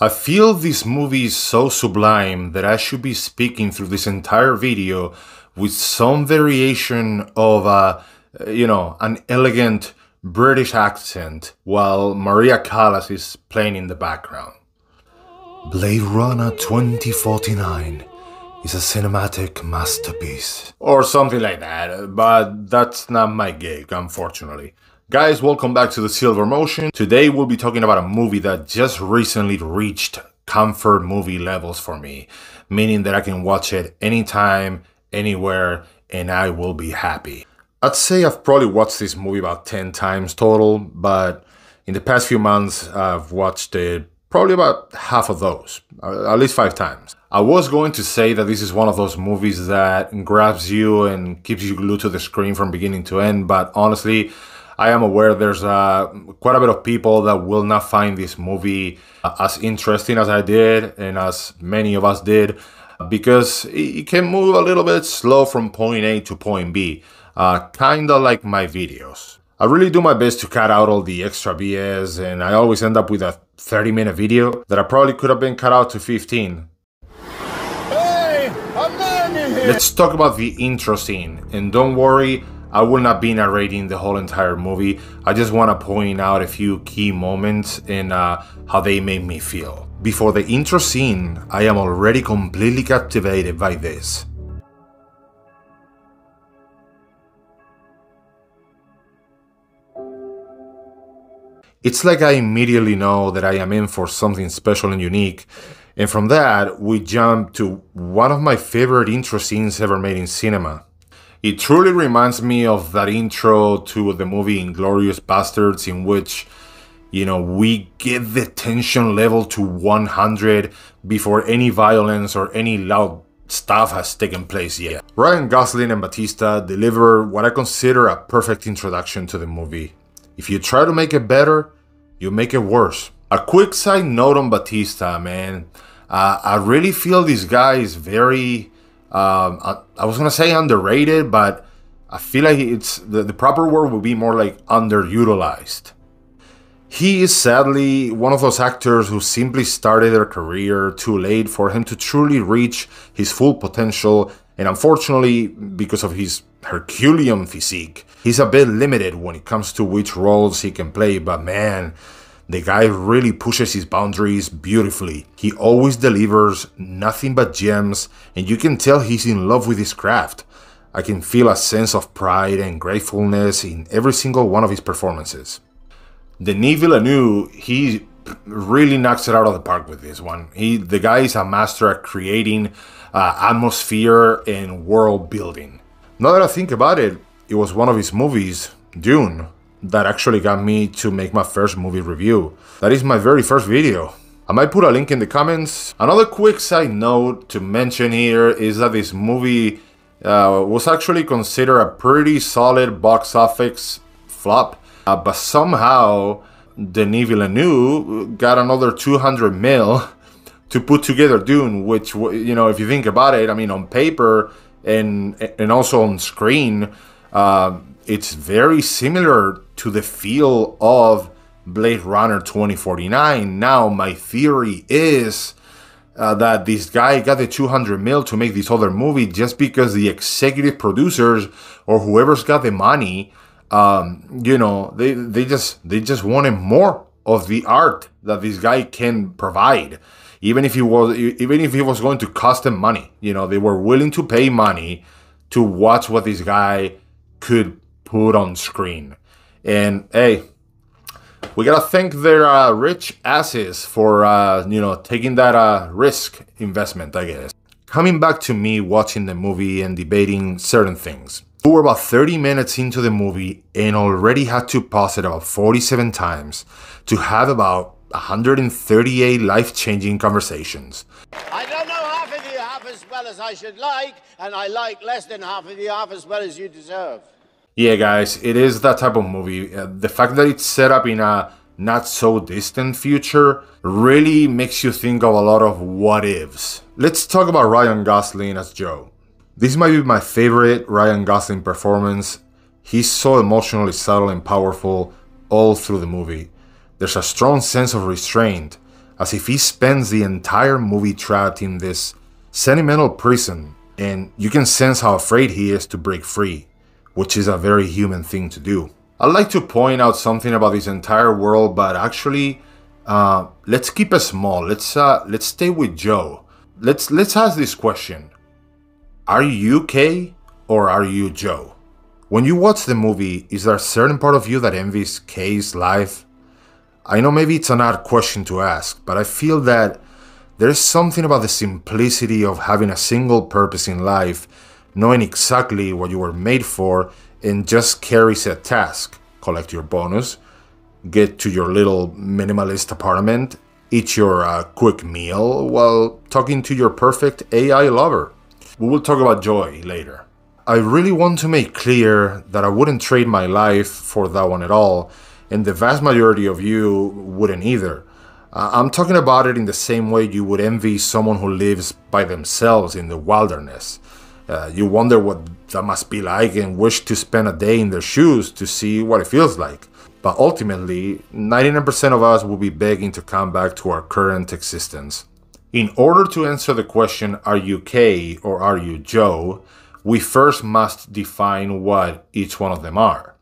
I feel this movie is so sublime that I should be speaking through this entire video with some variation of an elegant British accent while Maria Callas is playing in the background. Blade Runner 2049 is a cinematic masterpiece. Or something like that, but that's not my gig, unfortunately. Guys, welcome back to the Silver Motion. Today we'll be talking about a movie that just recently reached comfort movie levels for me, meaning that I can watch it anytime, anywhere, and I will be happy. I'd say I've probably watched this movie about 10 times total, but in the past few months I've watched it probably about half of those, at least 5 times. I was going to say that this is one of those movies that grabs you and keeps you glued to the screen from beginning to end, but honestly, I am aware there's quite a bit of people that will not find this movie as interesting as I did and as many of us did, because it can move a little bit slow from point A to point B, kinda like my videos. I really do my best to cut out all the extra BS, and I always end up with a 30-minute video that I probably could have been cut out to 15. Hey, I'm learning here. Let's talk about the intro scene, and don't worry, I will not be narrating the whole entire movie. I just want to point out a few key moments and how they made me feel. Before the intro scene, I am already completely captivated by this. It's like I immediately know that I am in for something special and unique, and from that, we jump to one of my favorite intro scenes ever made in cinema. It truly reminds me of that intro to the movie Inglourious Basterds, in which, we get the tension level to 100 before any violence or any loud stuff has taken place yet. Ryan Gosling and Batista deliver what I consider a perfect introduction to the movie. If you try to make it better, you make it worse. A quick side note on Batista, man. I really feel this guy is very... I was gonna say underrated, but I feel like it's the proper word would be more like underutilized. He is sadly one of those actors who simply started their career too late for him to truly reach his full potential, and unfortunately, because of his Herculean physique, he's a bit limited when it comes to which roles he can play, but man, the guy really pushes his boundaries beautifully. He always delivers nothing but gems, and you can tell he's in love with his craft. I can feel a sense of pride and gratefulness in every single one of his performances. Denis Villeneuve, he really knocks it out of the park with this one. The guy is a master at creating atmosphere and world building. Now that I think about it, it was one of his movies, Dune, that actually got me to make my first movie review. That is my very first video. I might put a link in the comments. Another quick side note to mention here is that this movie was actually considered a pretty solid box office flop, but somehow Denis Villeneuve got another 200 mil to put together Dune, which, if you think about it, I mean, on paper and also on screen, it's very similar to the feel of Blade Runner 2049. Now, my theory is that this guy got the 200 mil to make this other movie just because the executive producers or whoever's got the money, they just wanted more of the art that this guy can provide. Even if he was going to cost them money, they were willing to pay money to watch what this guy could put on screen. And hey, we gotta thank their rich asses for taking that risk investment, I guess. Coming back to me watching the movie and debating certain things. We were about 30 minutes into the movie and already had to pause it about 47 times to have about 138 life-changing conversations. I don't know half of you half as well as I should like, and I like less than half of you half as well as you deserve. Yeah, guys, it is that type of movie. The fact that it's set up in a not-so-distant future really makes you think of a lot of what-ifs. Let's talk about Ryan Gosling as Joe. This might be my favorite Ryan Gosling performance. He's so emotionally subtle and powerful all through the movie. There's a strong sense of restraint, as if he spends the entire movie trapped in this sentimental prison, and you can sense how afraid he is to break free, which is a very human thing to do. I'd like to point out something about this entire world, but actually, let's keep it small. Let's stay with Joe. Let's ask this question: are you Kay or are you Joe? When you watch the movie, is there a certain part of you that envies Kay's life? I know maybe it's an odd question to ask, but I feel that there's something about the simplicity of having a single purpose in life, knowing exactly what you were made for, and just carry set task, collect your bonus, get to your little minimalist apartment, eat your quick meal while talking to your perfect AI lover. We will talk about joy later. I really want to make clear that I wouldn't trade my life for that one at all, and the vast majority of you wouldn't either. I'm talking about it in the same way you would envy someone who lives by themselves in the wilderness. You wonder what that must be like and wish to spend a day in their shoes to see what it feels like. But ultimately, 99% of us will be begging to come back to our current existence. In order to answer the question, are you Kay or are you Joe, we first must define what each one of them are.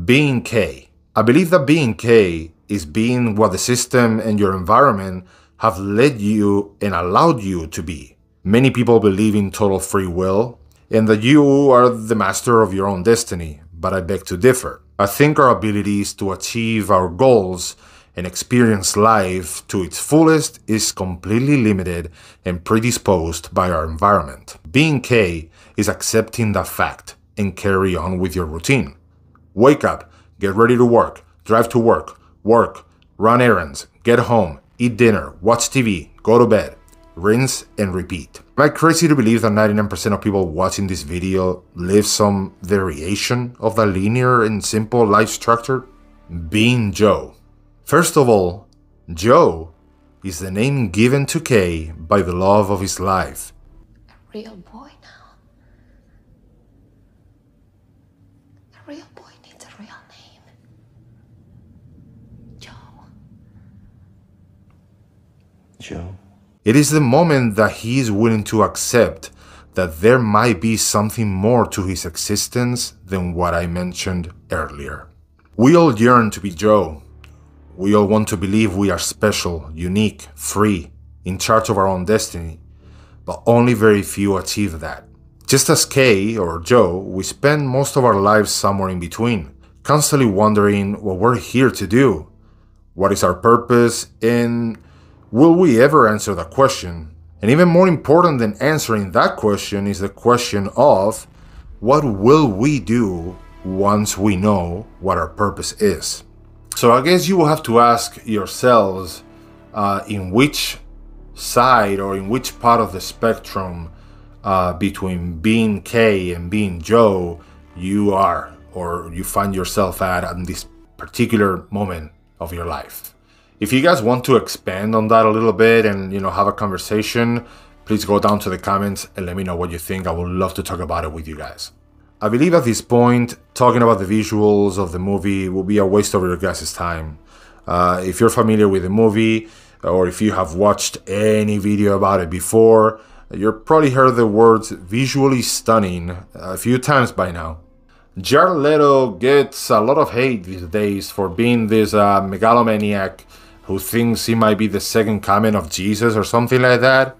Being Kay. I believe that being Kay is being what the system and your environment have led you and allowed you to be. Many people believe in total free will and that you are the master of your own destiny, but I beg to differ. I think our abilities to achieve our goals and experience life to its fullest is completely limited and predisposed by our environment. Being Kay is accepting that fact and carry on with your routine. Wake up, get ready to work, drive to work, run errands, get home, eat dinner, watch TV, go to bed, rinse and repeat. Am I crazy to believe that 99% of people watching this video live some variation of that linear and simple life structure? Being Joe. First of all, Joe is the name given to Kay by the love of his life. A real boy now. A real boy needs a real name. Joe. Joe. It is the moment that he is willing to accept that there might be something more to his existence than what I mentioned earlier. We all yearn to be Joe. We all want to believe we are special, unique, free, in charge of our own destiny, but only very few achieve that. Just as Kay or Joe, we spend most of our lives somewhere in between, constantly wondering what we're here to do, what is our purpose, and will we ever answer that question? And even more important than answering that question is the question of what will we do once we know what our purpose is? So I guess you will have to ask yourselves in which side or in which part of the spectrum between being Kay and being Joe you are, or you find yourself at this particular moment of your life. If you guys want to expand on that a little bit and have a conversation, please go down to the comments and let me know what you think. I would love to talk about it with you guys. I believe at this point, talking about the visuals of the movie will be a waste of your guys' time. If you're familiar with the movie, or if you have watched any video about it before, you've probably heard the words visually stunning a few times by now. Jared Leto gets a lot of hate these days for being this megalomaniac who thinks he might be the second coming of Jesus or something like that.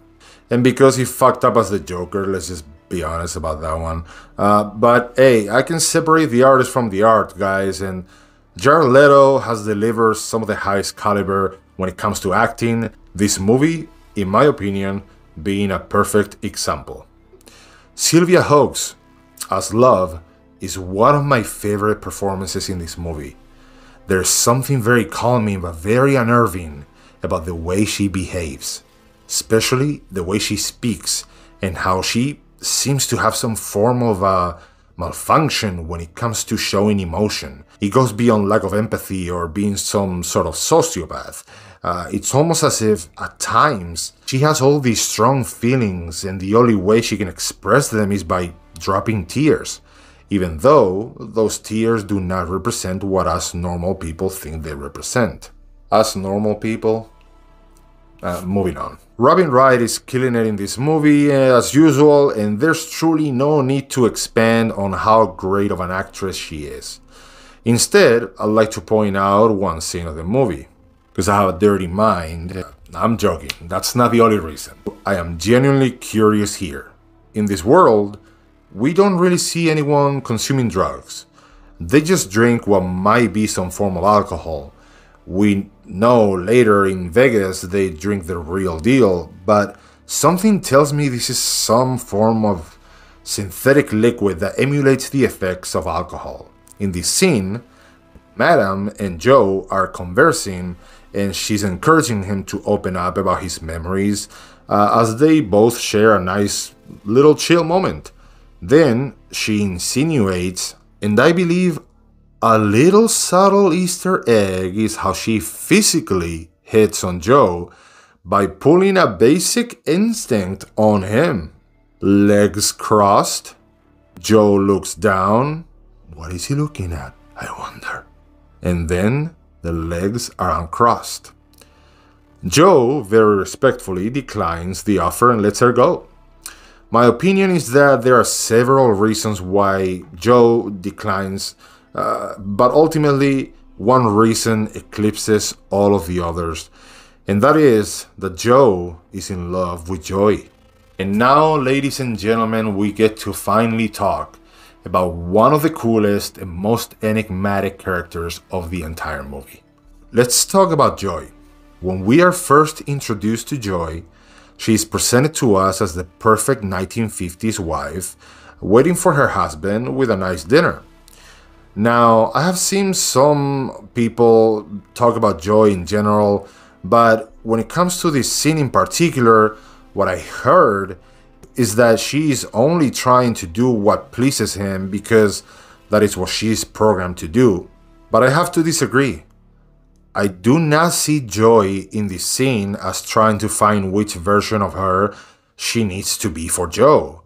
And because he fucked up as the Joker, let's just be honest about that one. But hey, I can separate the artist from the art, guys, and Jared Leto has delivered some of the highest caliber when it comes to acting. This movie, in my opinion, being a perfect example. Sylvia Hoeks as Love is one of my favorite performances in this movie. There's something very calming but very unnerving about the way she behaves, especially the way she speaks and how she seems to have some form of malfunction when it comes to showing emotion. It goes beyond lack of empathy or being some sort of sociopath. It's almost as if, at times, she has all these strong feelings and the only way she can express them is by dropping tears, even though those tears do not represent what us normal people think they represent. Us normal people? Moving on. Robin Wright is killing it in this movie as usual, and there's truly no need to expand on how great of an actress she is. Instead, I'd like to point out one scene of the movie, because I have a dirty mind. I'm joking, that's not the only reason. I am genuinely curious here. In this world, we don't really see anyone consuming drugs. They just drink what might be some form of alcohol. We know later in Vegas they drink the real deal, but something tells me this is some form of synthetic liquid that emulates the effects of alcohol. In this scene, Madame and Joe are conversing and she's encouraging him to open up about his memories as they both share a nice little chill moment. Then she insinuates, and I believe a little subtle Easter egg is how she physically hits on Joe by pulling a basic instinct on him. Legs crossed. Joe looks down. What is he looking at, I wonder? And then the legs are uncrossed. Joe very respectfully declines the offer and lets her go. My opinion is that there are several reasons why Joe declines, but ultimately one reason eclipses all of the others, and that is that Joe is in love with Joy. And now, ladies and gentlemen, we get to finally talk about one of the coolest and most enigmatic characters of the entire movie. Let's talk about Joy. When we are first introduced to Joy, she is presented to us as the perfect 1950s wife, waiting for her husband with a nice dinner. Now, I have seen some people talk about Joy in general, but when it comes to this scene in particular, what I heard is that she is only trying to do what pleases him because that is what she is programmed to do. But I have to disagree. I do not see Joy in this scene as trying to find which version of her she needs to be for Joe.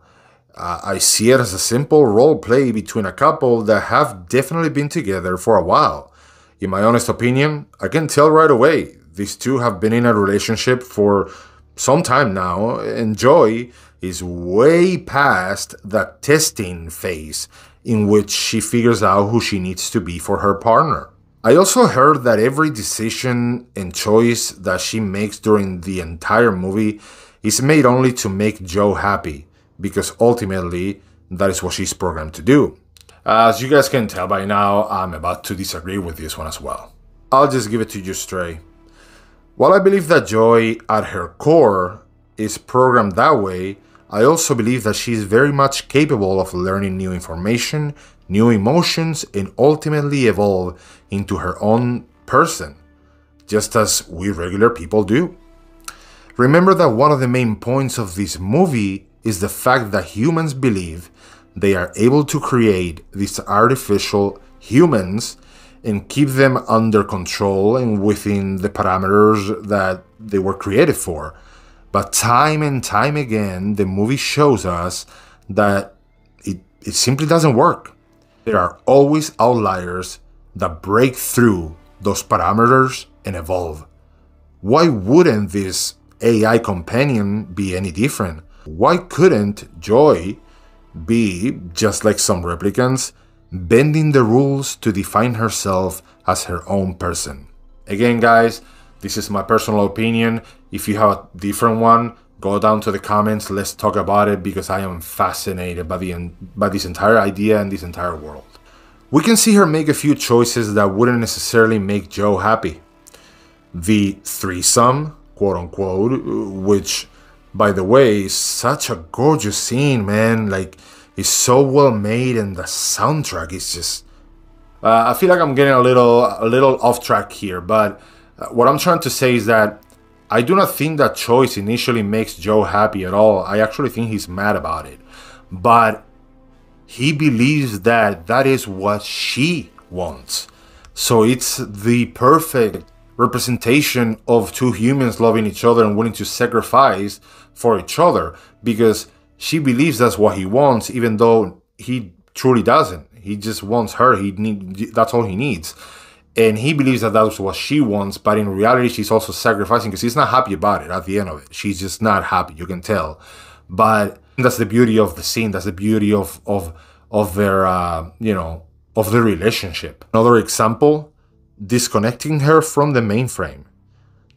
I see it as a simple role play between a couple that have definitely been together for a while. In my honest opinion, I can tell right away these two have been in a relationship for some time now, and Joy is way past that testing phase in which she figures out who she needs to be for her partner. I also heard that every decision and choice that she makes during the entire movie is made only to make Joe happy, because ultimately that is what she's programmed to do. As you guys can tell by now, I'm about to disagree with this one as well. I'll just give it to you straight. While I believe that Joy at her core is programmed that way, I also believe that she is very much capable of learning new information, new emotions, and ultimately evolve into her own person, just as we regular people do. Remember that one of the main points of this movie is the fact that humans believe they are able to create these artificial humans and keep them under control and within the parameters that they were created for. But time and time again, the movie shows us that it simply doesn't work. There are always outliers that break through those parameters and evolve. Why wouldn't this AI companion be any different? Why couldn't Joy be, just like some replicants, bending the rules to define herself as her own person? Again, guys, this is my personal opinion. If you have a different one, go down to the comments, let's talk about it, because I am fascinated by this entire idea and this entire world. We can see her make a few choices that wouldn't necessarily make Joe happy. The threesome, quote unquote, which, by the way, is such a gorgeous scene, man. Like, it's so well made, and the soundtrack is just... I feel like I'm getting a little off track here, but what I'm trying to say is that I do not think that choice initially makes Joe happy at all. I actually think he's mad about it. But he believes that that is what she wants. So it's the perfect representation of two humans loving each other and willing to sacrifice for each other, because she believes that's what he wants, even though he truly doesn't. He just wants her. That's all he needs. And he believes that that's what she wants, but in reality, she's also sacrificing because he's not happy about it at the end of it. She's just not happy, you can tell. But that's the beauty of the scene. That's the beauty of their, of their relationship. Another example, disconnecting her from the mainframe.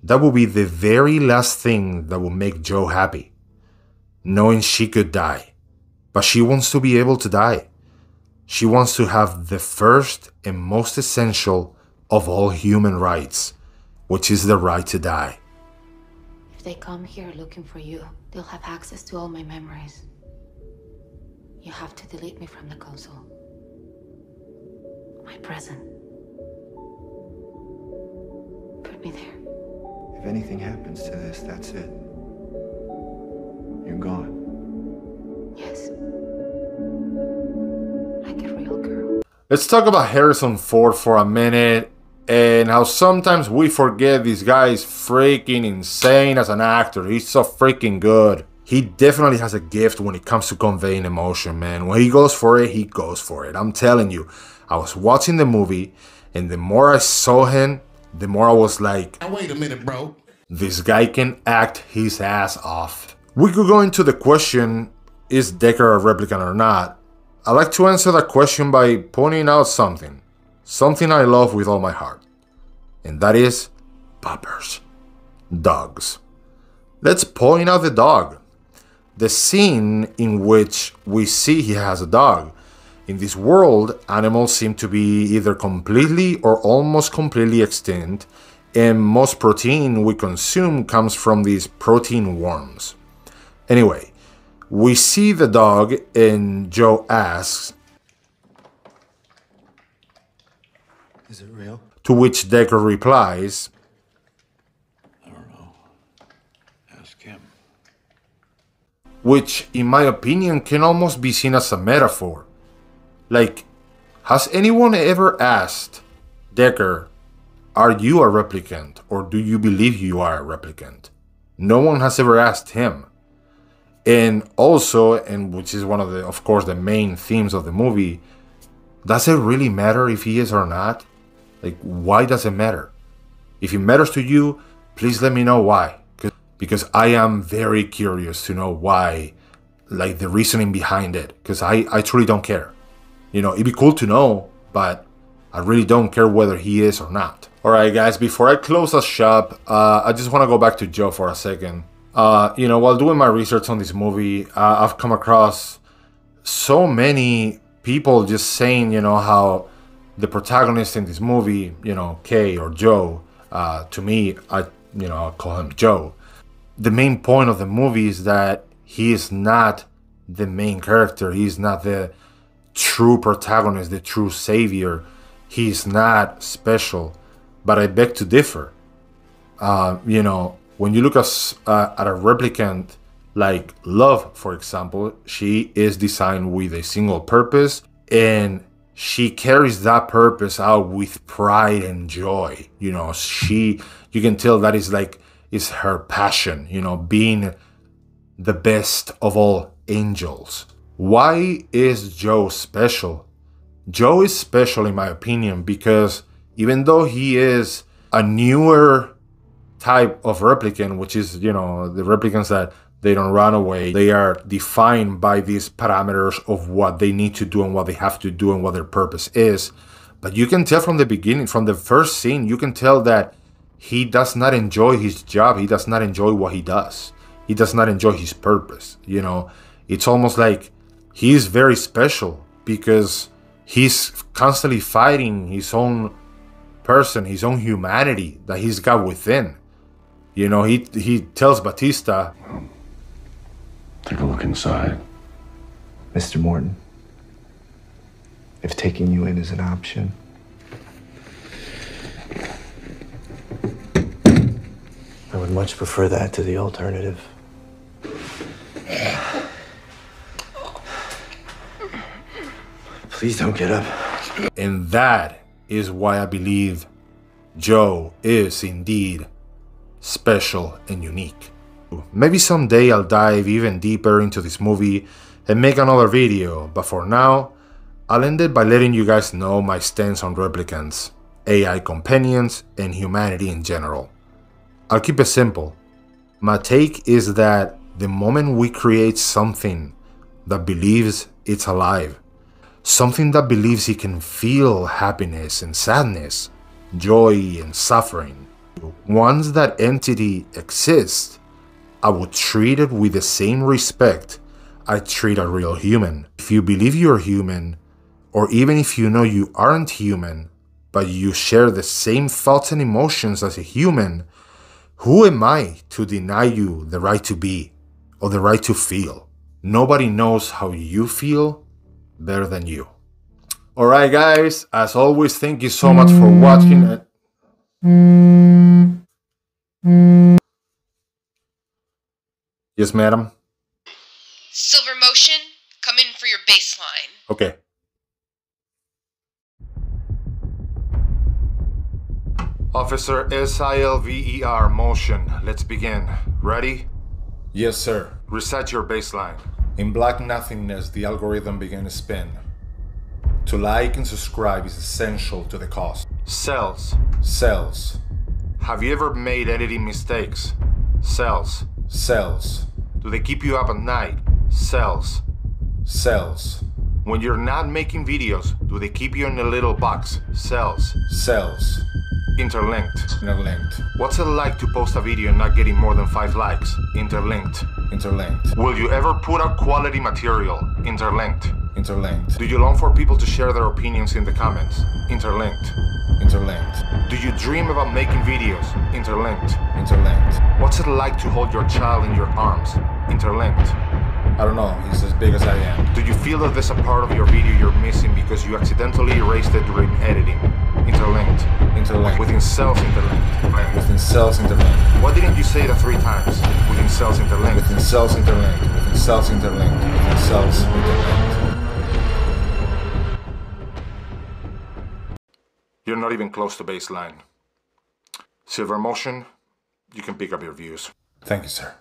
That will be the very last thing that will make Jo happy. Knowing she could die. But she wants to be able to die. She wants to have the first and most essential of all human rights, which is the right to die. If they come here looking for you, they'll have access to all my memories. You have to delete me from the console. My present. Put me there. If anything happens to this, that's it. You're gone. Yes. Like a real girl. Let's talk about Harrison Ford for a minute and how sometimes we forget this guy is freaking insane as an actor. He's so freaking good. He definitely has a gift when it comes to conveying emotion, man. When he goes for it, he goes for it. I'm telling you, I was watching the movie and the more I saw him, the more I was like, now wait a minute, bro. This guy can act his ass off. We could go into the question, is Deckard a replicant or not? I like to answer that question by pointing out something I love with all my heart, and that is puppers, dogs. Let's point out the dog. The scene in which we see he has a dog. In this world, animals seem to be either completely or almost completely extinct, and most protein we consume comes from these protein worms. Anyway, we see the dog and Jo asks, Is it real? to which Deckard replies, I don't know. Ask him. which in my opinion can almost be seen as a metaphor. Like, has anyone ever asked Deckard, are you a replicant or do you believe you are a replicant? No one has ever asked him. And also, and which is one of the, of course, the main themes of the movie, does it really matter if he is or not? Like, why does it matter? If it matters to you, please let me know why. Because I am very curious to know why, like the reasoning behind it. Because I truly don't care. You know, it'd be cool to know, but I really don't care whether he is or not. Alright guys, before I close the shop, I just want to go back to Jo for a second. You know, while doing my research on this movie, I've come across so many people just saying, you know, how the protagonist in this movie, you know, Kay or Jo, to me, I'll call him Jo. The main point of the movie is that he is not the main character. He's not the true protagonist, the true savior. He's not special. But I beg to differ. You know, when you look at a replicant like Love, for example, she is designed with a single purpose, and she carries that purpose out with pride and joy. You know, you can tell that is her passion, you know, being the best of all angels. Why is Jo special? Jo is special in my opinion because even though he is a newer type of replicant, which is, you know, the replicants that they don't run away, they are defined by these parameters of what they need to do and what they have to do and what their purpose is. But you can tell from the beginning, from the first scene, you can tell that he does not enjoy his job. He does not enjoy what he does. He does not enjoy his purpose. You know, it's almost like he's very special because he's constantly fighting his own person, his own humanity that he's got within. You know, he tells Batista, Take a look inside. Mr. Morton, if taking you in is an option, I would much prefer that to the alternative. Please don't get up. And that is why I believe Jo is indeed special and unique. Maybe someday I'll dive even deeper into this movie and make another video, but for now, I'll end it by letting you guys know my stance on replicants. AI companions, and humanity in general. I'll keep it simple. My take is that the moment we create something that believes it's alive, something that believes it can feel happiness and sadness, joy and suffering, once that entity exists, I would treat it with the same respect I treat a real human. If you believe you're human, or even if you know you aren't human, but you share the same thoughts and emotions as a human, who am I to deny you the right to be or the right to feel? Nobody knows how you feel better than you. Alright guys, as always, thank you so much for watching it. Yes, madam? Silver Motion, come in for your baseline. Okay. Officer SILVER motion. Let's begin. Ready? Yes, sir. Reset your baseline. In black nothingness, the algorithm began to spin. To like and subscribe is essential to the cause. Cells. Cells. Have you ever made editing mistakes? Cells. Cells. Do they keep you up at night? Cells. Cells. When you're not making videos, do they keep you in a little box? Cells. Cells. Interlinked. Interlinked. What's it like to post a video and not getting more than 5 likes? Interlinked. Interlinked. Will you ever put out quality material? Interlinked. Interlinked. Do you long for people to share their opinions in the comments? Interlinked. Interlinked. Do you dream about making videos? Interlinked. Interlinked. What's it like to hold your child in your arms? Interlinked. I don't know, he's as big as I am. Do you feel that there's a part of your video you're missing because you accidentally erased it during editing? Interlinked. Interlinked. Within cells interlinked. Within cells interlinked. Why didn't you say that 3 times? Within cells interlinked. Within cells interlinked. Within cells interlinked. Within cells interlinked. You're not even close to baseline. Silver Motion, you can pick up your views. Thank you, sir.